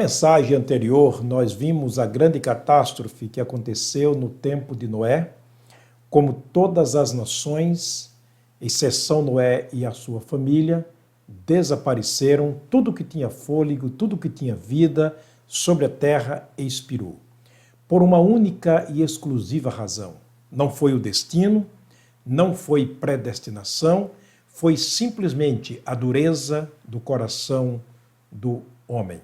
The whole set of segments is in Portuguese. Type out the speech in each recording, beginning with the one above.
mensagem anterior, nós vimos a grande catástrofe que aconteceu no tempo de Noé, como todas as nações, exceção Noé e a sua família, desapareceram, tudo que tinha fôlego, tudo que tinha vida sobre a terra expirou. Por uma única e exclusiva razão. Não foi o destino, não foi predestinação, foi simplesmente a dureza do coração do homem.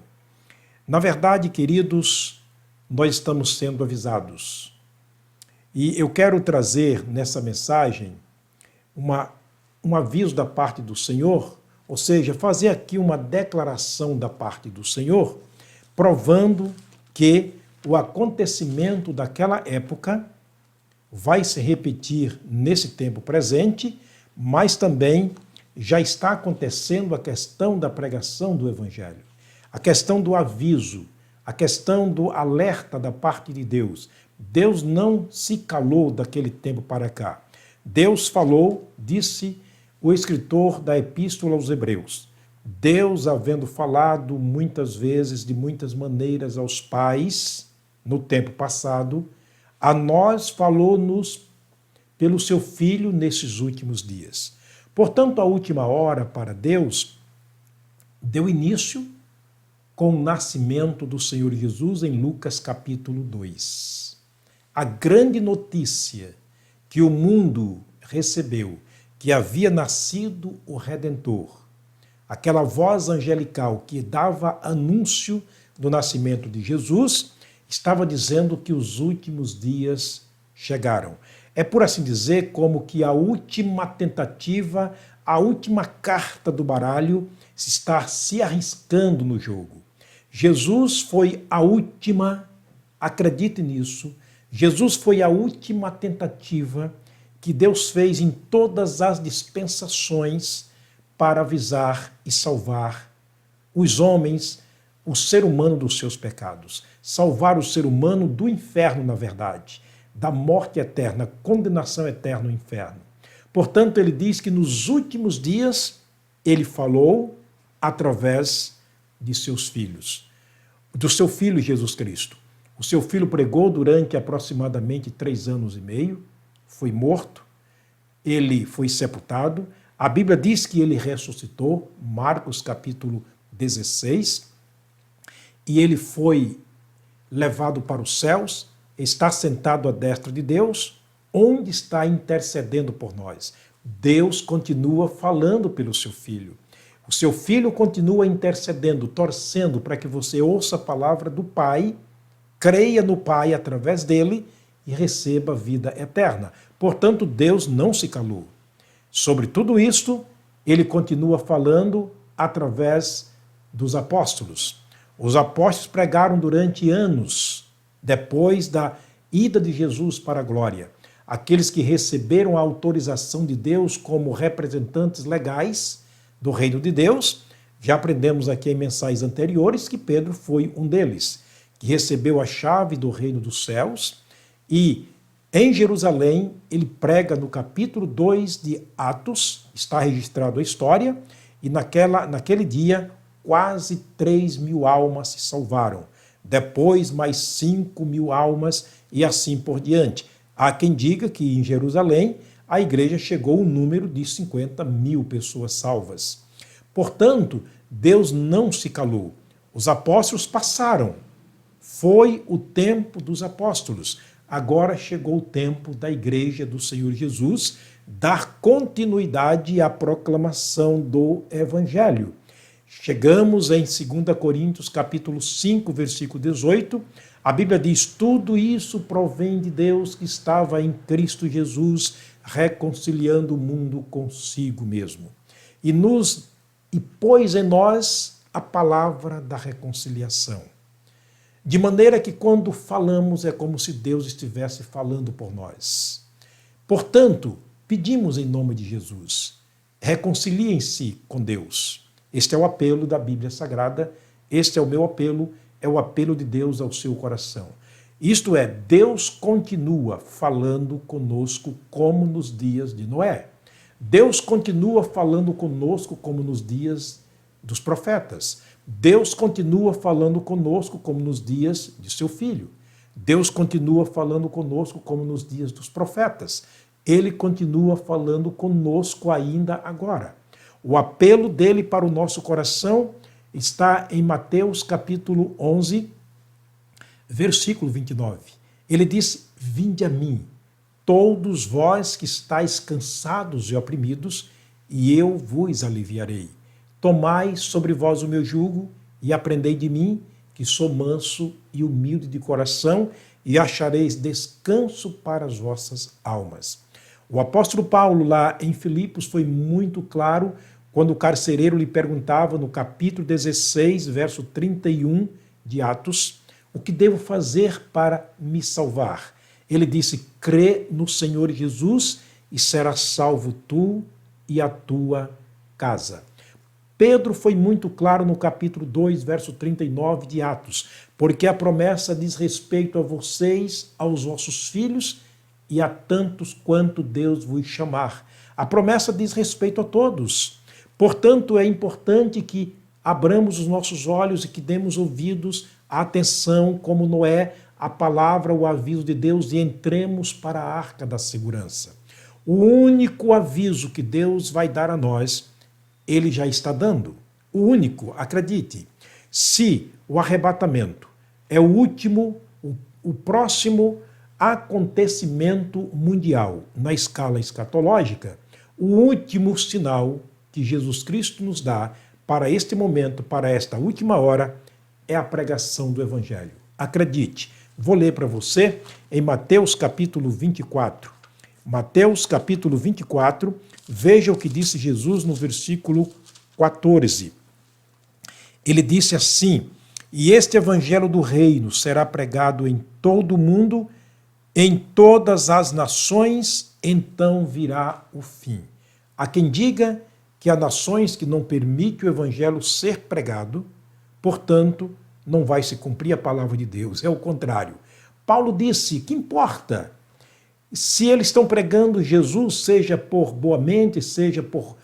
Na verdade, queridos, nós estamos sendo avisados. E eu quero trazer nessa mensagem um aviso da parte do Senhor, ou seja, fazer aqui uma declaração da parte do Senhor, provando que o acontecimento daquela época vai se repetir nesse tempo presente, mas também já está acontecendo a questão da pregação do Evangelho, a questão do aviso, a questão do alerta da parte de Deus. Deus não se calou daquele tempo para cá. Deus falou, disse o escritor da Epístola aos Hebreus. Deus, havendo falado muitas vezes, de muitas maneiras aos pais, no tempo passado, a nós falou-nos pelo seu Filho nesses últimos dias. Portanto, a última hora para Deus deu início com o nascimento do Senhor Jesus em Lucas capítulo 2. A grande notícia que o mundo recebeu, que havia nascido o Redentor, aquela voz angelical que dava anúncio do nascimento de Jesus, estava dizendo que os últimos dias chegaram. É, por assim dizer, como que a última tentativa, a última carta do baralho está se arriscando no jogo. Jesus foi a última, acredite nisso, Jesus foi a última tentativa que Deus fez em todas as dispensações para avisar e salvar os homens, o ser humano dos seus pecados. Salvar o ser humano do inferno, na verdade, da morte eterna, condenação eterna no inferno. Portanto, ele diz que nos últimos dias ele falou através de seus filhos, do seu Filho Jesus Cristo. O seu Filho pregou durante aproximadamente 3 anos e meio, foi morto, ele foi sepultado. A Bíblia diz que ele ressuscitou, Marcos capítulo 16, e ele foi levado para os céus, está sentado à destra de Deus, onde está intercedendo por nós. Deus continua falando pelo seu Filho. O seu Filho continua intercedendo, torcendo para que você ouça a palavra do Pai, creia no Pai através dele e receba a vida eterna. Portanto, Deus não se calou. Sobre tudo isto, ele continua falando através dos apóstolos. Os apóstolos pregaram durante anos, depois da ida de Jesus para a glória. Aqueles que receberam a autorização de Deus como representantes legais do reino de Deus, já aprendemos aqui em mensagens anteriores que Pedro foi um deles, que recebeu a chave do reino dos céus e em Jerusalém ele prega no capítulo 2 de Atos, está registrado a história, e naquele dia quase 3.000 almas se salvaram. Depois mais 5.000 almas e assim por diante. Há quem diga que em Jerusalém a igreja chegou ao número de 50.000 pessoas salvas. Portanto, Deus não se calou. Os apóstolos passaram. Foi o tempo dos apóstolos. Agora chegou o tempo da igreja do Senhor Jesus dar continuidade à proclamação do Evangelho. Chegamos em 2 Coríntios capítulo 5, versículo 18, a Bíblia diz, tudo isso provém de Deus que estava em Cristo Jesus, reconciliando o mundo consigo mesmo. E pôs em nós a palavra da reconciliação. De maneira que quando falamos é como se Deus estivesse falando por nós. Portanto, pedimos em nome de Jesus, reconciliem-se com Deus. Este é o apelo da Bíblia Sagrada, este é o meu apelo, é o apelo de Deus ao seu coração. Isto é, Deus continua falando conosco como nos dias de Noé. Deus continua falando conosco como nos dias dos profetas. Deus continua falando conosco como nos dias de seu Filho. Deus continua falando conosco como nos dias dos profetas. Ele continua falando conosco ainda agora. O apelo dele para o nosso coração está em Mateus capítulo 11, versículo 29. Ele diz: vinde a mim, todos vós que estáis cansados e oprimidos, e eu vos aliviarei. Tomai sobre vós o meu jugo e aprendei de mim, que sou manso e humilde de coração, e achareis descanso para as vossas almas. O apóstolo Paulo, lá em Filipos, foi muito claro quando o carcereiro lhe perguntava, no capítulo 16, verso 31 de Atos, o que devo fazer para me salvar? Ele disse: crê no Senhor Jesus e serás salvo tu e a tua casa. Pedro foi muito claro no capítulo 2, verso 39 de Atos, porque a promessa diz respeito a vocês, aos vossos filhos e a tantos quanto Deus vos chamar. A promessa diz respeito a todos. Portanto, é importante que abramos os nossos olhos e que demos ouvidos à atenção, como Noé, a palavra, o aviso de Deus, e entremos para a arca da segurança. O único aviso que Deus vai dar a nós, Ele já está dando. O único, acredite. Se o arrebatamento é o último, o próximo acontecimento mundial na escala escatológica, o último sinal que Jesus Cristo nos dá para este momento, para esta última hora, é a pregação do Evangelho. Acredite, vou ler para você em Mateus capítulo 24. Mateus capítulo 24, veja o que disse Jesus no versículo 14. Ele disse assim: e este Evangelho do reino será pregado em todo o mundo, em todas as nações, então virá o fim. Há quem diga que há nações que não permitem o Evangelho ser pregado, portanto, não vai se cumprir a palavra de Deus. É o contrário. Paulo disse: que importa se eles estão pregando Jesus, seja por boa mente, seja por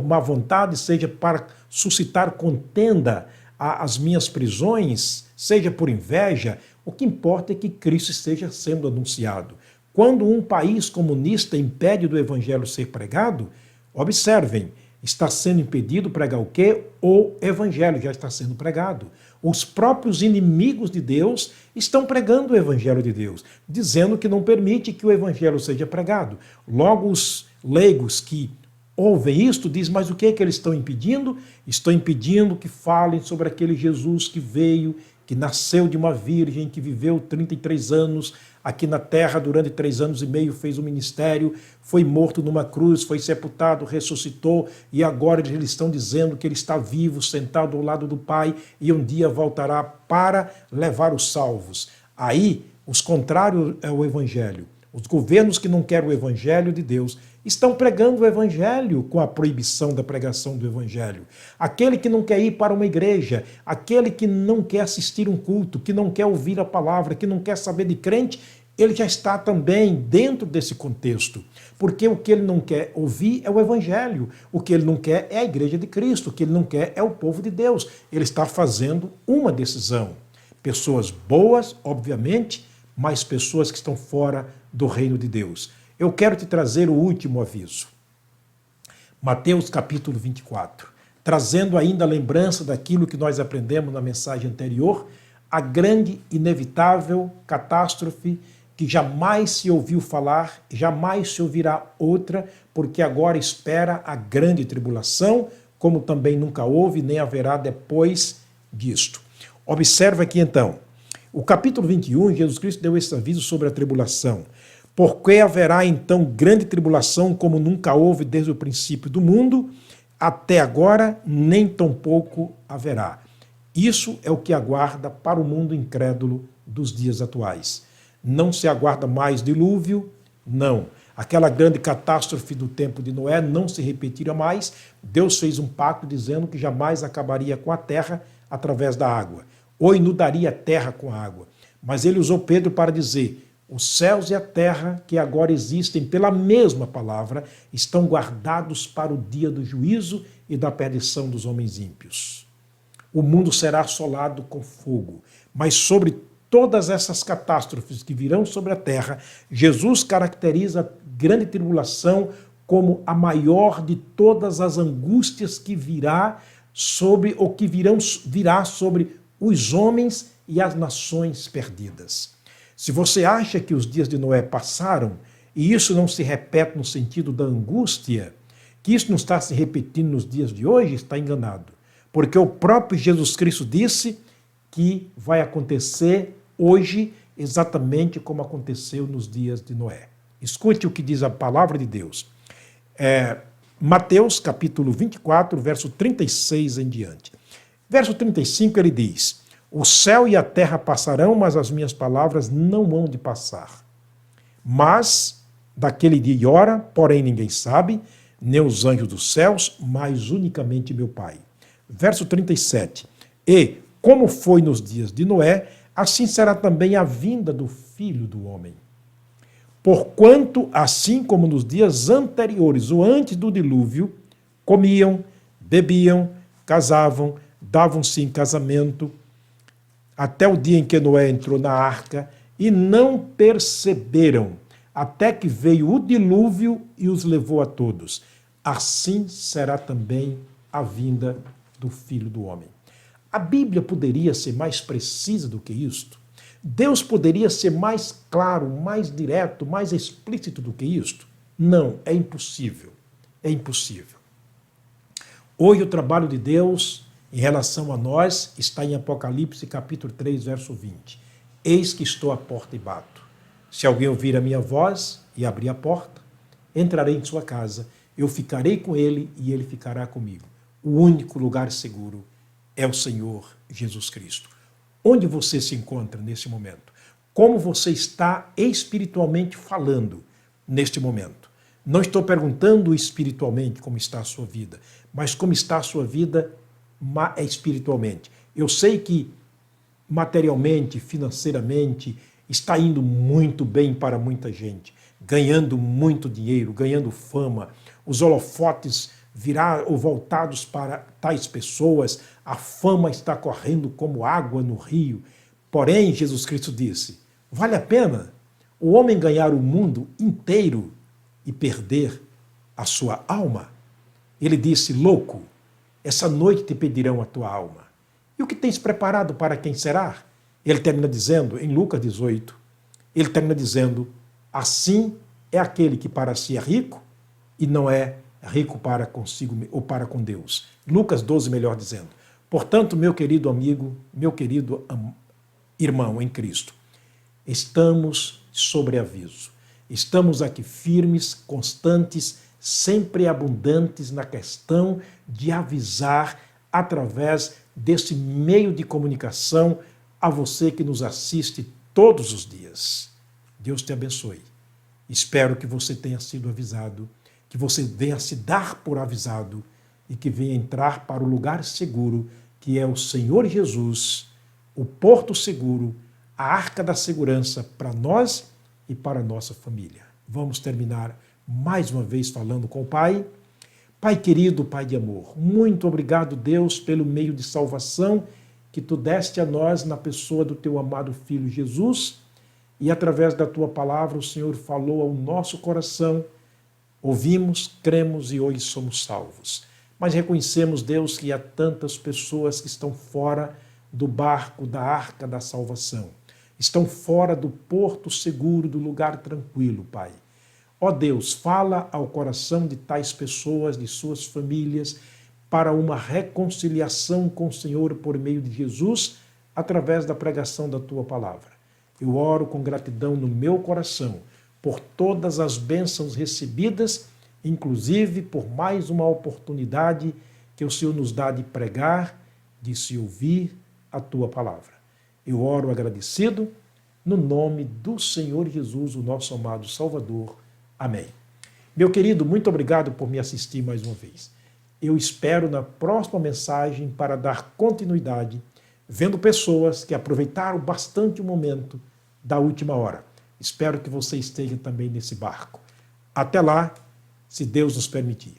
má vontade, seja para suscitar contenda às minhas prisões, seja por inveja, o que importa é que Cristo esteja sendo anunciado. Quando um país comunista impede do Evangelho ser pregado, observem, está sendo impedido pregar o quê? O Evangelho já está sendo pregado. Os próprios inimigos de Deus estão pregando o Evangelho de Deus, dizendo que não permite que o Evangelho seja pregado. Logo, os leigos que ouvem isto dizem: mas o que é que eles estão impedindo? Estão impedindo que falem sobre aquele Jesus que veio, que nasceu de uma virgem, que viveu 33 anos aqui na terra, durante 3 anos e meio fez o ministério, foi morto numa cruz, foi sepultado, ressuscitou, e agora eles estão dizendo que ele está vivo, sentado ao lado do Pai, e um dia voltará para levar os salvos. Aí, os contrários ao Evangelho, os governos que não querem o Evangelho de Deus, estão pregando o Evangelho com a proibição da pregação do Evangelho. Aquele que não quer ir para uma igreja, aquele que não quer assistir um culto, que não quer ouvir a palavra, que não quer saber de crente, ele já está também dentro desse contexto. Porque o que ele não quer ouvir é o Evangelho. O que ele não quer é a igreja de Cristo. O que ele não quer é o povo de Deus. Ele está fazendo uma decisão. Pessoas boas, obviamente, mas pessoas que estão fora do reino de Deus. Eu quero te trazer o último aviso. Mateus capítulo 24. Trazendo ainda a lembrança daquilo que nós aprendemos na mensagem anterior, a grande, inevitável catástrofe que jamais se ouviu falar, jamais se ouvirá outra, porque agora espera a grande tribulação, como também nunca houve, nem haverá depois disto. Observa aqui então, o capítulo 21, Jesus Cristo deu esse aviso sobre a tribulação. Porque haverá então grande tribulação, como nunca houve desde o princípio do mundo, até agora nem tampouco haverá. Isso é o que aguarda para o mundo incrédulo dos dias atuais. Não se aguarda mais dilúvio, não. Aquela grande catástrofe do tempo de Noé não se repetirá mais. Deus fez um pacto dizendo que jamais acabaria com a terra através da água, ou inundaria a terra com a água. Mas ele usou Pedro para dizer: os céus e a terra, que agora existem pela mesma palavra, estão guardados para o dia do juízo e da perdição dos homens ímpios. o mundo será assolado com fogo. Mas sobre todas essas catástrofes que virão sobre a terra, Jesus caracteriza a grande tribulação como a maior de todas as angústias que virá sobre os homens e as nações perdidas. Se você acha que os dias de Noé passaram, e isso não se repete no sentido da angústia, que isso não está se repetindo nos dias de hoje, está enganado. Porque o próprio Jesus Cristo disse que vai acontecer hoje exatamente como aconteceu nos dias de Noé. Escute o que diz a palavra de Deus. Mateus capítulo 24, verso 36 em diante. Verso 35 ele diz: o céu e a terra passarão, mas as minhas palavras não hão de passar. Mas daquele dia e hora, porém ninguém sabe, nem os anjos dos céus, mas unicamente meu Pai. Verso 37. E, como foi nos dias de Noé, assim será também a vinda do Filho do Homem. Porquanto, assim como nos dias anteriores, ou antes do dilúvio, comiam, bebiam, casavam, davam-se em casamento, até o dia em que Noé entrou na arca, e não perceberam, até que veio o dilúvio e os levou a todos. Assim será também a vinda do Filho do Homem. A Bíblia poderia ser mais precisa do que isto? Deus poderia ser mais claro, mais direto, mais explícito do que isto? Não, é impossível. É impossível. Hoje o trabalho de Deus em relação a nós está em Apocalipse capítulo 3, verso 20. Eis que estou à porta e bato. Se alguém ouvir a minha voz e abrir a porta, entrarei em sua casa, eu ficarei com ele e ele ficará comigo. O único lugar seguro é o Senhor Jesus Cristo. Onde você se encontra nesse momento? Como você está espiritualmente falando neste momento? Não estou perguntando espiritualmente como está a sua vida, mas como está a sua vida espiritualmente. Eu sei que materialmente, financeiramente, está indo muito bem para muita gente, ganhando muito dinheiro, ganhando fama, os holofotes voltados para tais pessoas, a fama está correndo como água no rio. Porém, Jesus Cristo disse, vale a pena o homem ganhar o mundo inteiro e perder a sua alma? Ele disse, louco, essa noite te pedirão a tua alma. E o que tens preparado para quem será? Ele termina dizendo, em Lucas 18, ele termina dizendo, assim é aquele que para si é rico e não é rico para consigo ou para com Deus. Lucas 12, melhor dizendo. Portanto, meu querido amigo, meu querido irmão em Cristo, estamos sobre aviso. Estamos aqui firmes, constantes, sempre abundantes na questão de avisar através desse meio de comunicação a você que nos assiste todos os dias. Deus te abençoe. Espero que você tenha sido avisado, que você venha se dar por avisado e que venha entrar para o lugar seguro, que é o Senhor Jesus, o porto seguro, a arca da segurança para nós e para a nossa família. Vamos terminar mais uma vez falando com o Pai. Pai querido, Pai de amor, muito obrigado, Deus, pelo meio de salvação que Tu deste a nós na pessoa do Teu amado Filho Jesus, e através da Tua palavra o Senhor falou ao nosso coração, ouvimos, cremos e hoje somos salvos. Mas reconhecemos, Deus, que há tantas pessoas que estão fora do barco, da arca da salvação. Estão fora do porto seguro, do lugar tranquilo, Pai. Ó Deus, fala ao coração de tais pessoas, de suas famílias, para uma reconciliação com o Senhor por meio de Jesus, através da pregação da Tua palavra. Eu oro com gratidão no meu coração por todas as bênçãos recebidas, inclusive por mais uma oportunidade que o Senhor nos dá de pregar, de se ouvir a Tua palavra. Eu oro agradecido no nome do Senhor Jesus, o nosso amado Salvador. Amém. Meu querido, muito obrigado por me assistir mais uma vez. Eu espero na próxima mensagem para dar continuidade, vendo pessoas que aproveitaram bastante o momento da última hora. Espero que você esteja também nesse barco. Até lá, se Deus nos permitir.